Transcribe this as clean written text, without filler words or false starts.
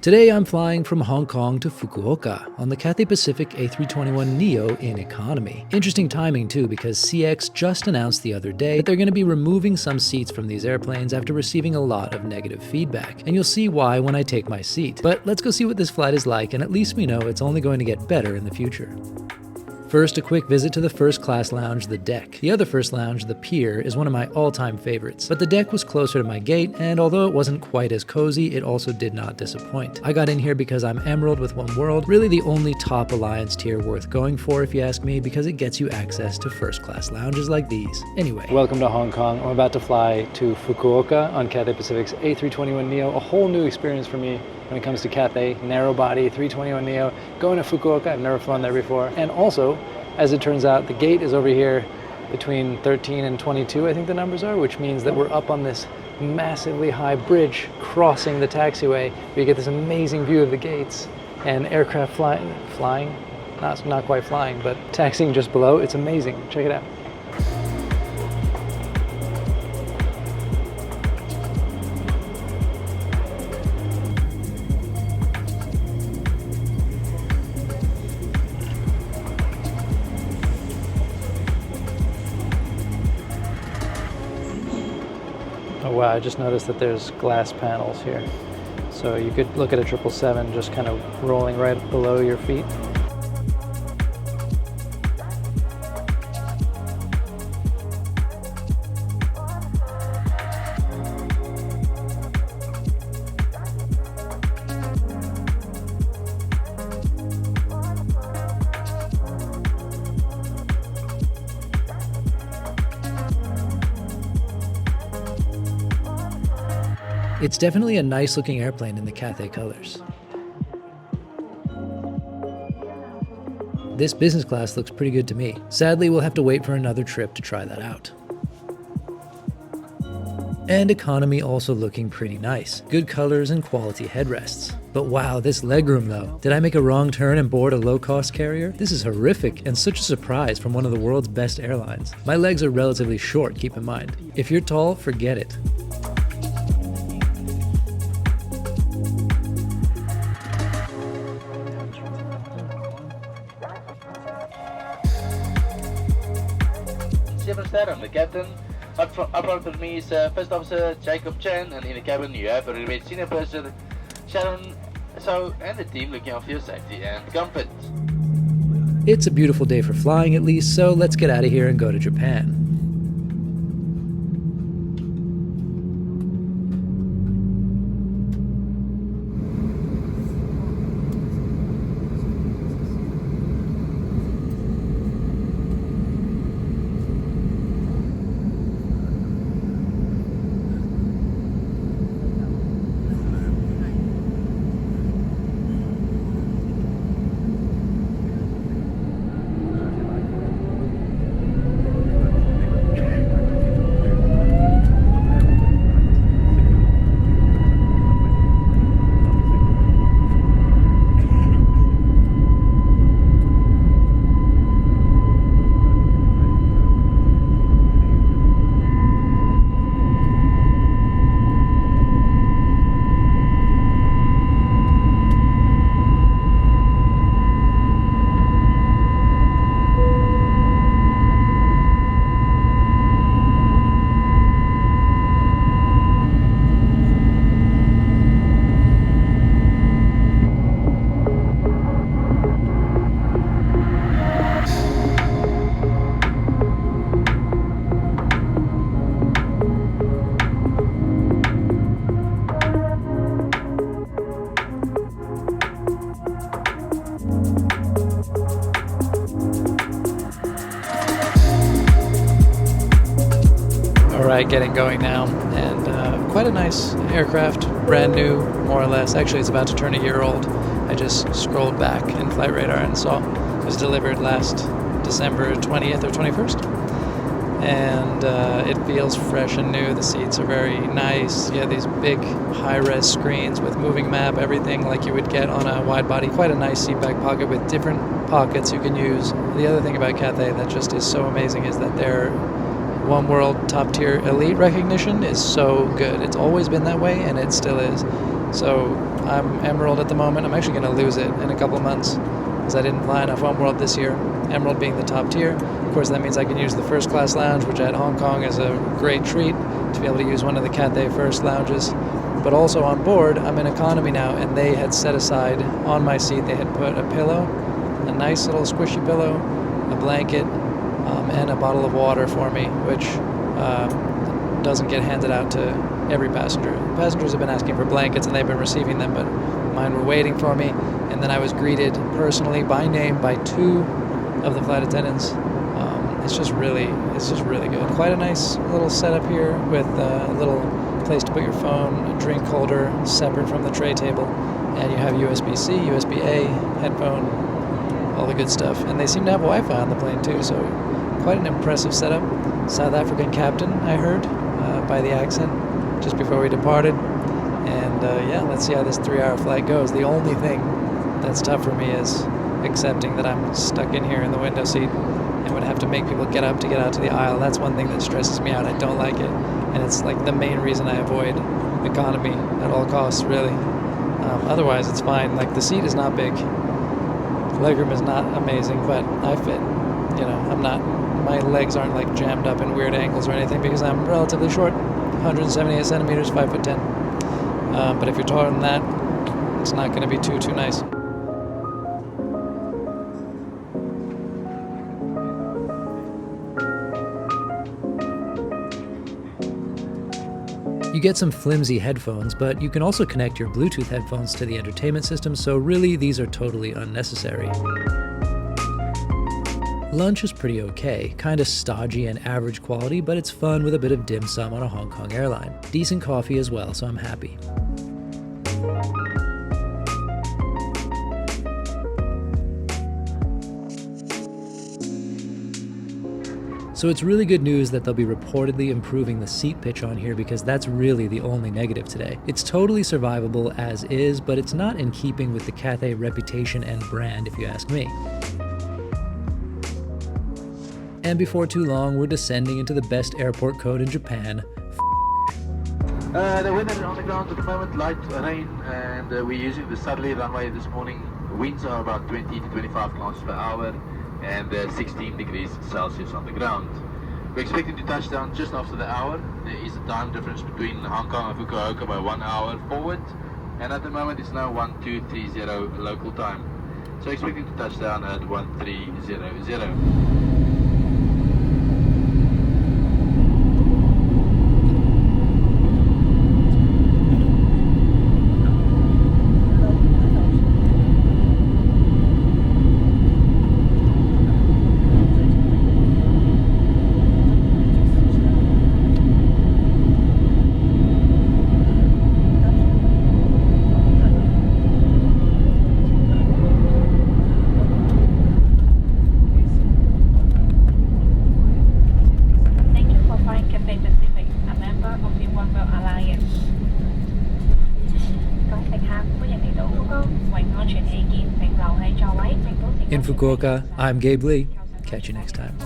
Today I'm flying from Hong Kong to Fukuoka on the Cathay Pacific A321neo in Economy. Interesting timing too, because CX just announced the other day that they're going to be removing some seats from these airplanes after receiving a lot of negative feedback. And you'll see why when I take my seat. But let's go see what this flight is like, and at least we know it's only going to get better in the future. First, a quick visit to the first class lounge, the deck. The other first lounge, the pier, is one of my all-time favorites, but the deck was closer to my gate, and although it wasn't quite as cozy, it also did not disappoint. I got in here because I'm Emerald with One World, really the only top Alliance tier worth going for if you ask me, because it gets you access to first class lounges like these. Anyway, welcome to Hong Kong. I'm about to fly to Fukuoka on Cathay Pacific's A321neo, a whole new experience for me when it comes to Cathay, narrowbody, 321neo, going to Fukuoka. I've never flown there before. And also, as it turns out, the gate is over here between 13 and 22, I think the numbers are, which means that we're up on this massively high bridge crossing the taxiway. You get this amazing view of the gates and aircraft flying, not quite flying, but taxiing just below. It's amazing. Check it out. Oh wow, I just noticed that there's glass panels here. So you could look at a 777 just kind of rolling right below your feet. It's definitely a nice looking airplane in the Cathay colors. This business class looks pretty good to me. Sadly, we'll have to wait for another trip to try that out. And economy also looking pretty nice. Good colors and quality headrests. But wow, this legroom though. Did I make a wrong turn and board a low-cost carrier? This is horrific and such a surprise from one of the world's best airlines. My legs are relatively short, keep in mind. If you're tall, forget it. I'm the captain. Up front with me is First Officer Jacob Chan, and in the cabin you have a Red Senior Person Sharon and the team looking after your safety and comfort. It's a beautiful day for flying at least, so let's get out of here and go to Japan. Alright, getting going now, and quite a nice aircraft, brand new, more or less. Actually, it's about to turn a year old. I just scrolled back in Flight Radar and saw it was delivered last December 20th or 21st. And it feels fresh and new. The seats are very nice. You have these big high-res screens with moving map, everything like you would get on a wide body. Quite a nice seat back pocket with different pockets you can use. The other thing about Cathay that just is so amazing is that their One World top tier elite recognition is so good. It's always been that way, and it still is. So I'm Emerald at the moment. I'm actually going to lose it in a couple months because I didn't fly enough Homeworld this year. Emerald being the top tier. Of course, that means I can use the first class lounge, which at Hong Kong is a great treat to be able to use one of the Cathay first lounges. But also on board, I'm in economy now, and they had set aside on my seat, they had put a pillow, a nice little squishy pillow, a blanket, and a bottle of water for me, which doesn't get handed out to every passenger. Passengers have been asking for blankets and they've been receiving them, but mine were waiting for me. And then I was greeted personally by name by 2 of the flight attendants. It's just really good. Quite a nice little setup here with a little place to put your phone, a drink holder separate from the tray table, and you have USB-C, USB-A, headphone, all the good stuff. And they seem to have Wi-Fi on the plane too, so quite an impressive setup. South African captain, I heard, by the accent, just before we departed. And yeah, let's see how this 3-hour flight goes. The only thing that's tough for me is accepting that I'm stuck in here in the window seat and would have to make people get up to get out to the aisle. That's one thing that stresses me out. I don't like it. And it's like the main reason I avoid economy at all costs, really. Otherwise, it's fine. Like, the seat is not big. Legroom is not amazing, but I fit. You know, I'm not, my legs aren't like jammed up in weird angles or anything because I'm relatively short, 178 centimeters, 5'10". But if you're taller than that, it's not going to be too nice. You get some flimsy headphones, but you can also connect your Bluetooth headphones to the entertainment system, so really these are totally unnecessary. Lunch is pretty okay, kinda stodgy and average quality, but it's fun with a bit of dim sum on a Hong Kong airline. Decent coffee as well, so I'm happy. So it's really good news that they'll be reportedly improving the seat pitch on here, because that's really the only negative today. It's totally survivable as is, but it's not in keeping with the Cathay reputation and brand, if you ask me. And before too long, we're descending into the best airport code in Japan. The weather on the ground at the moment, light rain, and we're using the southerly runway this morning. Winds are about 20 to 25 kilometers per hour, and 16 degrees Celsius on the ground. We're expecting to touch down just after the hour. There is a time difference between Hong Kong and Fukuoka by 1 hour forward, and at the moment it's now 1230 local time. So expecting to touch down at 1300. In Fukuoka, I'm Gabe Lee. Catch you next time.